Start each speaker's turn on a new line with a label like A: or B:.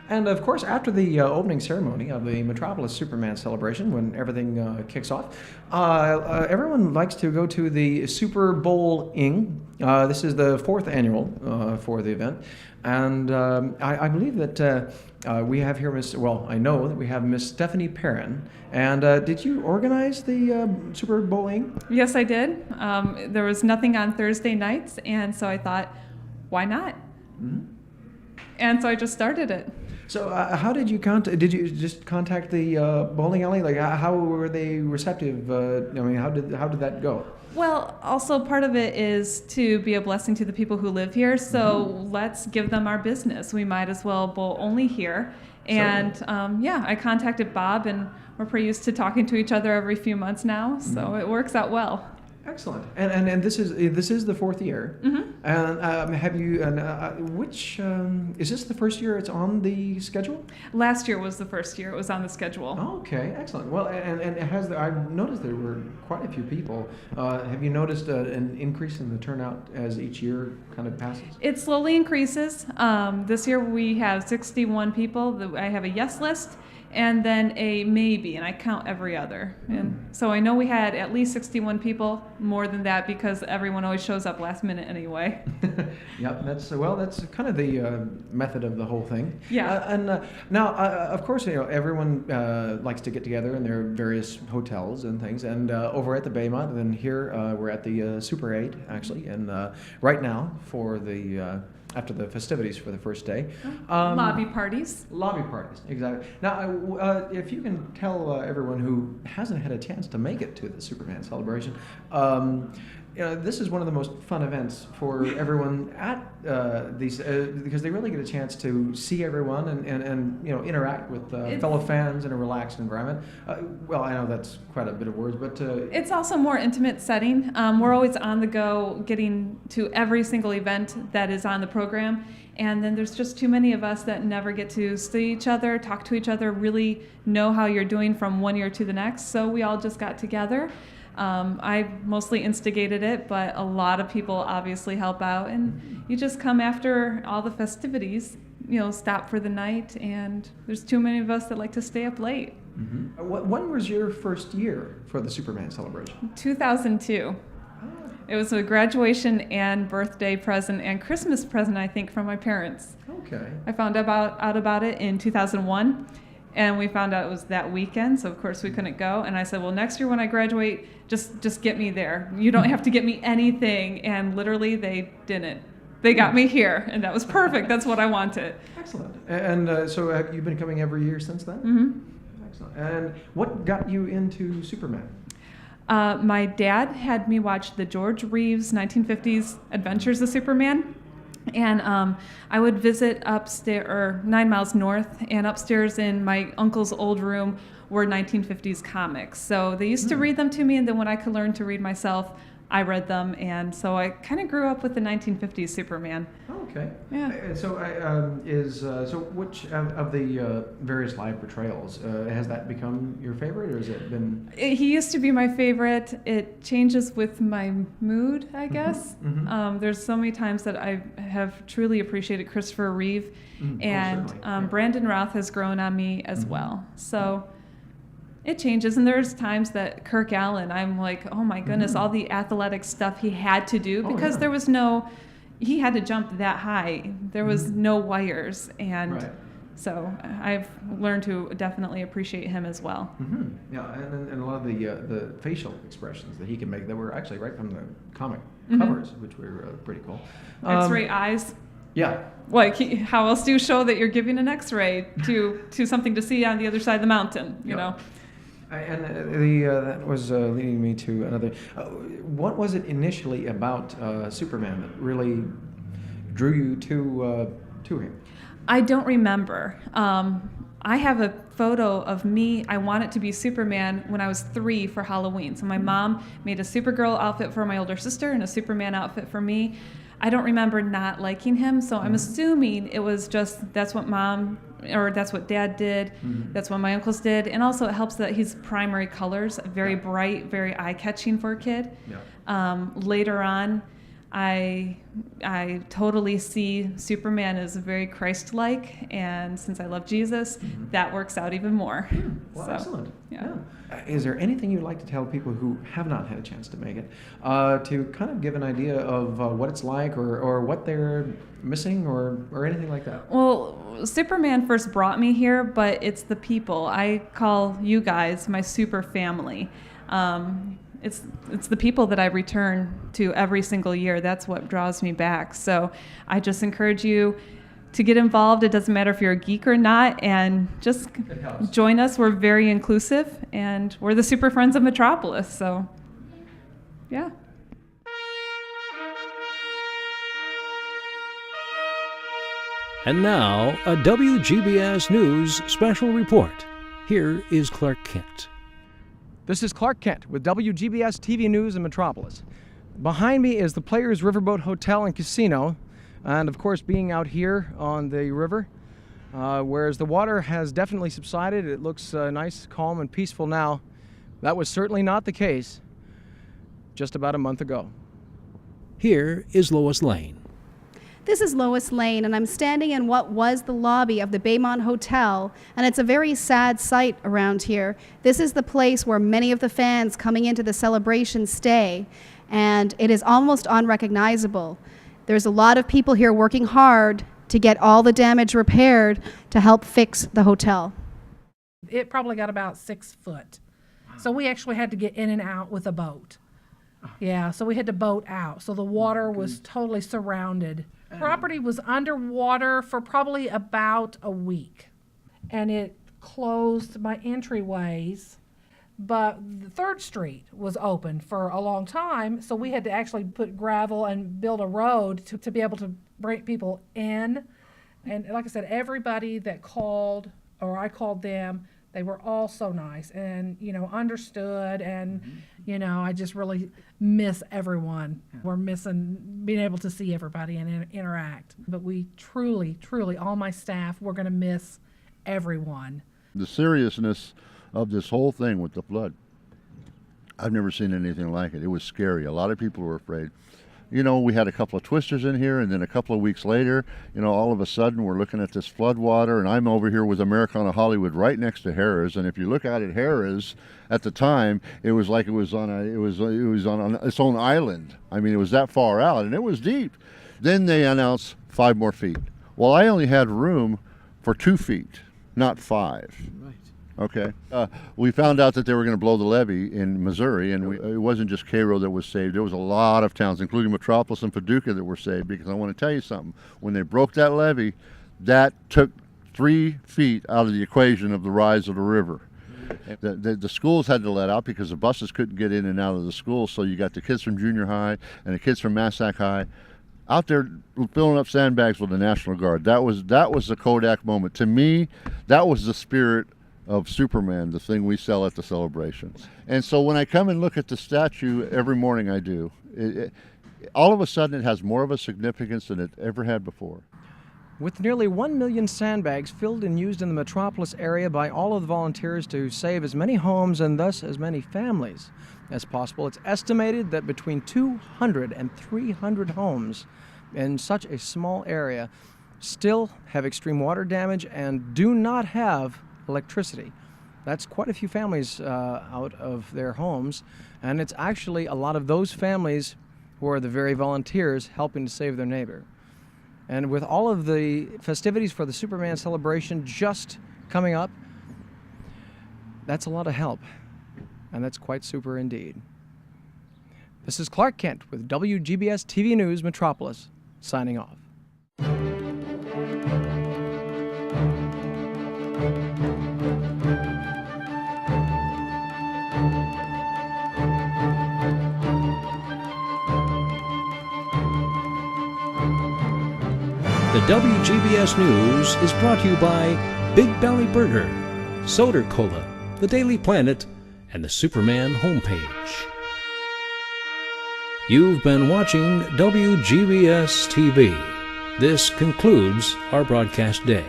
A: And of course, after the opening ceremony of the Metropolis Superman celebration, when everything kicks off, everyone likes to go to the Super Bowl-ing. This is the fourth annual for the event. And I believe that we have here I know that we have Miss Stephanie Perrin. And did you organize the Super Bowl-ing?
B: Yes, I did. There was nothing on Thursday nights, and so I thought, why not? Mm-hmm. And so I just started it.
A: So how did you did you just contact the bowling alley? Like how were they receptive? How did that go?
B: Well, also part of it is to be a blessing to the people who live here. So let's give them our business. We might as well bowl only here. And I contacted Bob, and we're pretty used to talking to each other every few months now. So it works out well.
A: Excellent. And this is the fourth year. Mm-hmm. And have you? Which is this the first year it's on the schedule?
B: Last year was the first year it was on the schedule.
A: Okay, excellent. Well, and I've noticed there were quite a few people. Have you noticed an increase in the turnout as each year kind of passes?
B: It slowly increases. This year we have 61 people. I have a yes list. And then a maybe, and I count every other. And so I know we had at least 61 people, more than that, because everyone always shows up last minute anyway.
A: Yep, that's kind of the method of the whole thing.
B: Yeah.
A: Now, of course, everyone likes to get together in their various hotels and things. And over at the Baymont, and here we're at the Super 8, actually, and right now for the after the festivities for the first day.
B: Lobby parties.
A: Lobby parties, exactly. Now, if you can tell everyone who hasn't had a chance to make it to the Superman celebration, this is one of the most fun events for everyone at these because they really get a chance to see everyone and interact with fellow fans in a relaxed environment. Well, I know that's quite a bit of words, but
B: it's also a more intimate setting. We're always on the go, getting to every single event that is on the program. And then there's just too many of us that never get to see each other, talk to each other, really know how you're doing from one year to the next. So we all just got together. I mostly instigated it, but a lot of people obviously help out. And you just come after all the festivities, stop for the night. And there's too many of us that like to stay up late.
A: Mm-hmm. When was your first year for the Superman celebration?
B: 2002. It was a graduation and birthday present and Christmas present, I think, from my parents.
A: Okay.
B: I found out about it in 2001, and we found out it was that weekend, so of course we couldn't go. And I said, well, next year when I graduate, just get me there. You don't have to get me anything. And literally they didn't. They got me here, and that was perfect. That's what I wanted.
A: Excellent. And so have you been coming every year since then?
B: Mm-hmm.
A: Excellent. And what got you into Superman?
B: My dad had me watch the George Reeves 1950s Adventures of Superman. And I would visit upstairs, or 9 miles north, and upstairs in my uncle's old room were 1950s comics. So they used to read them to me, and then when I could learn to read myself, I read them. And so I kind of grew up with the 1950s Superman.
A: Okay.
B: Yeah.
A: So which of the various live portrayals has that become your favorite, or has it been?
B: He used to be my favorite. It changes with my mood, I guess. Mm-hmm. There's so many times that I have truly appreciated Christopher Reeve, and Brandon Routh has grown on me as well. So it changes, and there's times that Kirk Allen, I'm like, oh my goodness, all the athletic stuff he had to do because there was he had to jump that high. There was no wires, and so I've learned to definitely appreciate him as well.
A: Mm-hmm. Yeah, and a lot of the facial expressions that he can make that were actually right from the comic covers, which were pretty cool.
B: X-ray eyes.
A: Yeah.
B: Like, how else do you show that you're giving an X-ray to something to see on the other side of the mountain? You know.
A: And that was leading me to another. What was it initially about Superman that really drew you to him?
B: I don't remember. I have a photo of me. I wanted to be Superman when I was 3 for Halloween. So my mom made a Supergirl outfit for my older sister and a Superman outfit for me. I don't remember not liking him, so I'm assuming it was just that's what Dad did, that's what my uncles did, and also it helps that he's primary colors, very bright, very eye-catching for a kid. Yeah. Later on, I totally see Superman as very Christ-like, and since I love Jesus, that works out even more.
A: Well,
B: So,
A: excellent.
B: yeah.
A: Is there anything you'd like to tell people who have not had a chance to make it, to kind of give an idea of what it's like, or what they're missing, or anything like that?
B: Well, Superman first brought me here, but it's the people. I call you guys my super family. It's the people that I return to every single year. That's what draws me back. So I just encourage you to get involved. It doesn't matter if you're a geek or not, and just join us. We're very inclusive, and we're the Super Friends of Metropolis. So, yeah.
C: And now, a WGBS News special report. Here is Clark Kent.
A: This is Clark Kent with WGBS-TV News in Metropolis. Behind me is the Players Riverboat Hotel and Casino, and of course being out here on the river, whereas the water has definitely subsided. It looks nice, calm, and peaceful now. That was certainly not the case just about a month ago.
C: Here is Lois Lane.
D: This is Lois Lane, and I'm standing in what was the lobby of the Baymont Hotel, and it's a very sad sight around here. This is the place where many of the fans coming into the celebration stay, and it is almost unrecognizable. There's a lot of people here working hard to get all the damage repaired to help fix the hotel.
E: It probably got about 6 foot. So we actually had to get in and out with a boat. Yeah, so we had to boat out. So the water was totally surrounded. Property was underwater for probably about a week. And it closed my entryways. But the 3rd Street was open for a long time, so we had to actually put gravel and build a road to be able to bring people in. And like I said, everybody that called, or I called them, they were all so nice and, understood. And, I just really miss everyone. We're missing being able to see everybody and interact. But we truly, all my staff, we're going to miss everyone.
F: The seriousness of this whole thing with the flood, I've never seen anything like it. It was scary. A lot of people were afraid. We had a couple of twisters in here, and then a couple of weeks later, all of a sudden we're looking at this flood water, and I'm over here with Americana Hollywood right next to Harrah's. And if you look out at Harrah's at the time, it was like it was on its own island. I mean, it was that far out, and it was deep. Then they announced 5 more feet. Well, I only had room for 2 feet, not 5.
A: Right.
F: Okay. We found out that they were going to blow the levee in Missouri, and it wasn't just Cairo that was saved. There was a lot of towns, including Metropolis and Paducah, that were saved, because I want to tell you something. When they broke that levee, that took 3 feet out of the equation of the rise of the river. The schools had to let out because the buses couldn't get in and out of the schools, so you got the kids from junior high and the kids from Massac High out there filling up sandbags with the National Guard. That was the Kodak moment. To me, that was the spirit of Superman, the thing we sell at the celebrations. And so when I come and look at the statue every morning, I do. All of a sudden, it has more of a significance than it ever had before.
A: With nearly 1 million sandbags filled and used in the Metropolis area by all of the volunteers to save as many homes and thus as many families as possible, it's estimated that between 200 and 300 homes in such a small area still have extreme water damage and do not have electricity. That's quite a few families out of their homes, and it's actually a lot of those families who are the very volunteers helping to save their neighbor. And with all of the festivities for the Superman celebration just coming up, that's a lot of help, and that's quite super indeed. This is Clark Kent with WGBS-TV News Metropolis, signing off.
C: The WGBS News is brought to you by Big Belly Burger, Soda Cola, The Daily Planet, and the Superman homepage. You've been watching WGBS-TV. This concludes our broadcast day.